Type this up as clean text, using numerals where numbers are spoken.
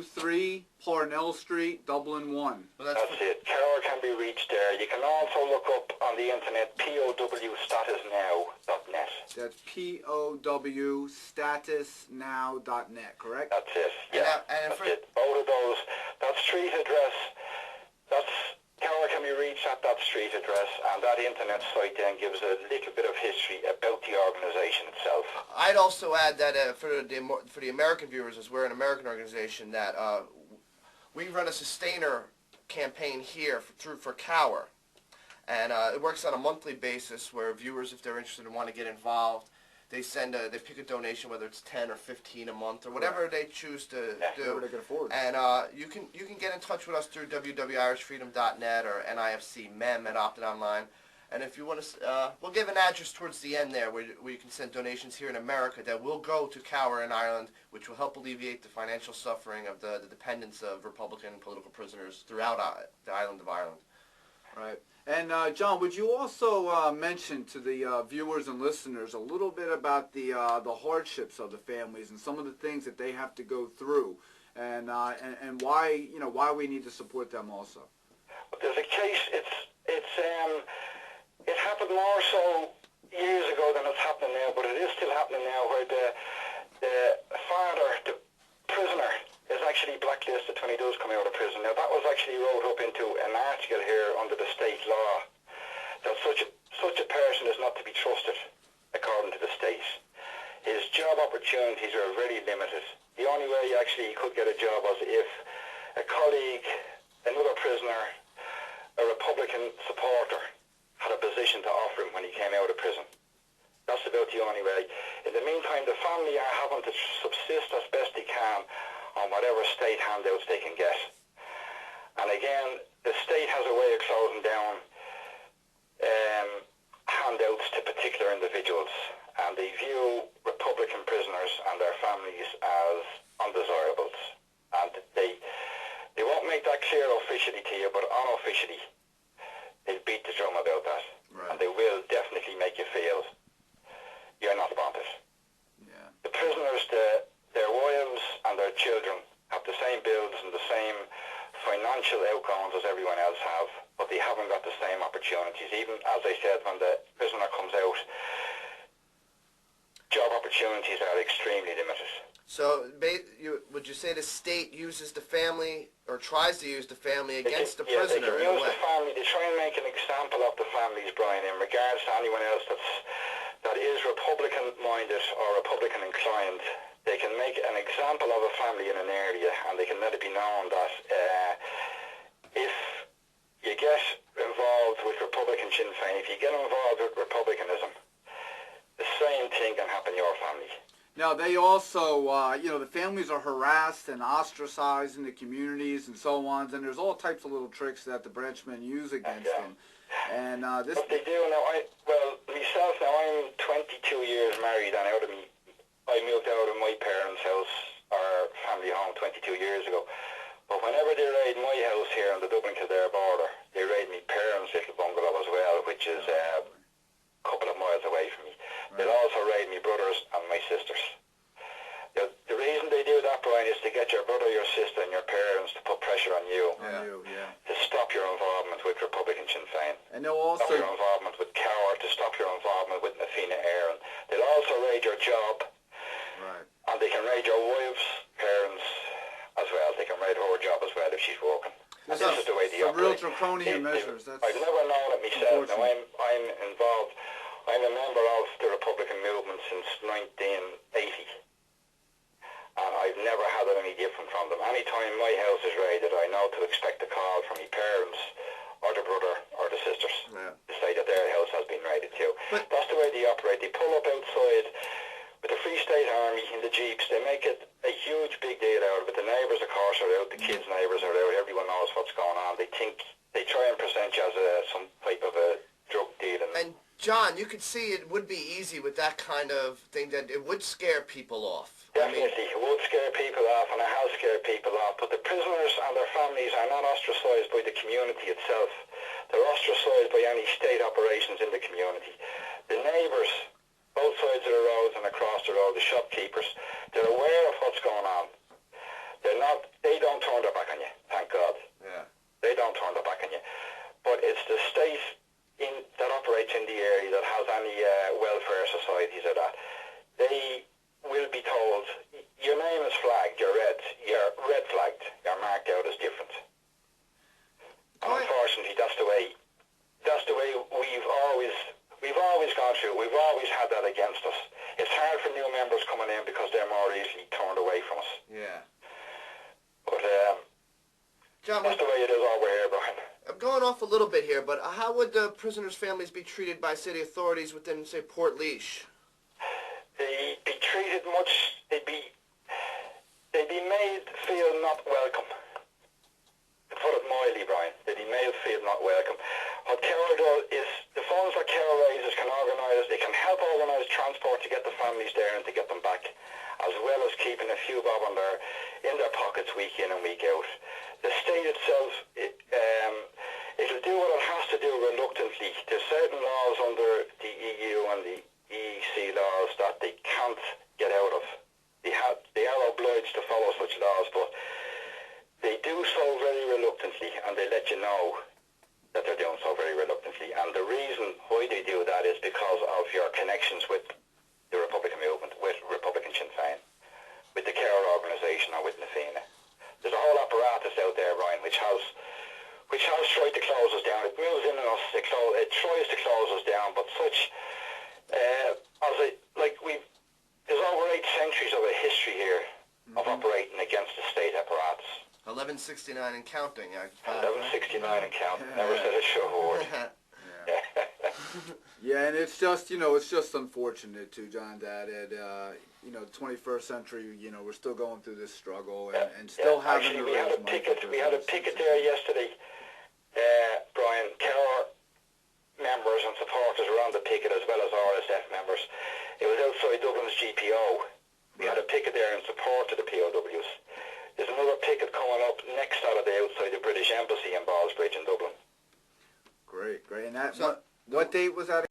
3 Parnell Street, Dublin 1. Well, that's it. Carol can be reached there. You can also look up on the internet powstatusnow.net. That's powstatusnow.net, correct? That's it. Yeah, that's it. Both of those. That street address, Carol can be reached at that street address, and that internet site then gives a little bit of history about the organisation itself. I'd also add that for the American viewers, as we're an American organization, that we run a sustainer campaign here for Cower, and it works on a monthly basis where viewers, if they're interested and want to get involved, they pick a donation, whether it's 10 or 15 a month or whatever they choose to do. Whatever they can afford. And you can get in touch with us through www.irishfreedom.net or NIFC MEM at Opted Online. And if you want to, we'll give an address towards the end there where you can send donations here in America that will go to Cower in Ireland, which will help alleviate the financial suffering of the dependents of Republican political prisoners throughout the island of Ireland. Right. And John, would you also mention to the viewers and listeners a little bit about the hardships of the families and some of the things that they have to go through, and why why we need to support them also? There's a case. It happened more so years ago than it's happening now, but it is still happening now, where the father, the prisoner, is actually blacklisted when he does come out of prison. Now that was actually wrote up into an article here under the state law, that such a person is not to be trusted according to the state. His job opportunities are very limited. The only way he could get a job was if a colleague, another prisoner, a Republican supporter had a position to offer him when he came out of prison. That's about the only way. In the meantime, the family are having to subsist as best they can on whatever state handouts they can get. And again, the state has a way of closing down handouts to particular individuals, and they view Republican prisoners and their families as undesirables. And they won't make that clear officially to you, but unofficially, they'll beat the drum about that. Right. And they will definitely make you feel you're not wanted. Yeah. The prisoners, their wives and their children have the same bills and the same financial outgoings as everyone else have, but they haven't got the same opportunities. Even, as I said, when the prisoner comes out, job opportunities are extremely limited. So, would you say the state uses the family, or tries to use the family against the prisoner? Yeah, they can use the family. They try and make an example of the families, Brian, in regards to anyone else that is Republican-minded or Republican-inclined. They can make an example of a family in an area, and they can let it be known that if you get involved with Republican Sinn Féin, if you get involved with Republicanism, the same thing can happen in your family. Now, they also, the families are harassed and ostracized in the communities and so on, and there's all types of little tricks that the branchmen use against them. And this. But they do now. Myself now, I'm 22 years married, and I moved out of my parents' house, our family home, 22 years ago. But whenever they raid my house here on the Dublin-Kildare border, they raid my parents' little bungalow as well, which is a couple of miles away from me. Right. They'll also raid my brothers and my sisters. The reason they do that, Brian, is to get your brother, your sister, and your parents to put pressure on you. To stop your involvement with Republican Sinn Féin. And they'll also stop your involvement with Cower, to stop your involvement with Na Fianna Éireann. They'll also raid your job. Right. And they can raid your wife's parents as well. They can raid her job as well if she's working. This is the way they operate. Real draconian measures. I've never known it myself. Now I'm involved. I'm a member of the Republican movement since 1980. And I've never had it any different from them. Any time my house is raided, I know to expect a call from my parents or the brother or the sisters to say that their house has been raided too. But that's the way they operate. They pull up outside with the Free State Army in the jeeps. They make it a huge big deal out of it. The neighbours, of course, are out. The kids' neighbours are out. Everyone knows what's going on. They try and present you as some type of a drug deal. And John, you could see it would be easy with that kind of thing, that it would scare people off. Definitely, it would scare people off, and it has scared people off. But the prisoners and their families are not ostracised by the community itself. They're ostracised by any state operations in the community. The neighbours, both sides of the roads and across the road, the shopkeepers, they're aware of what's going on. They they will be told, your name is flagged, you're red flagged, you're marked out as different. And unfortunately, that's the way we've always gone through. We've always had that against us. It's hard for new members coming in because they're more easily turned away from us. Yeah. But John, that's the way it is over here, Brian. I'm going off a little bit here, but how would the prisoners' families be treated by, say, the authorities within, say, Port Leash? They'd be treated much. They'd be made feel not welcome. To put it mildly, Brian, they'd be made feel not welcome. What Kerr does is the funds that Kerr raises can organise. It can help organise transport to get the families there and to get them back, as well as keeping a few bob in their pockets week in and week out. The state itself, it'll do what it has to do reluctantly. There's certain laws under the EU and the EEC laws that they can't get out of. They are obliged to follow such laws, but they do so very reluctantly, and they let you know that they're doing so very reluctantly. And the reason why they do that is because of your connections with the Republican movement, with Republican Sinn Féin, with the Kerr organisation, or with NIFC. There's a whole apparatus out there, Ryan, which has tried to close us down. It moves in on us. It tries to close us down, but there's over 8 centuries of a history here of operating against the state apparatus. 1169 and counting. 1169 and counting. Never said a short word. Yeah, and it's just, it's just unfortunate too, John, that 21st century, we're still going through this struggle and still having Actually, to we had a picket there yesterday, Brian. Kerr members and supporters were on the picket, as well as RSF members. It was outside Dublin's GPO. We had a picket there in support of the POWs. There's another picket coming up next Saturday outside the British Embassy in Ballsbridge in Dublin. Great. And that, what date was that?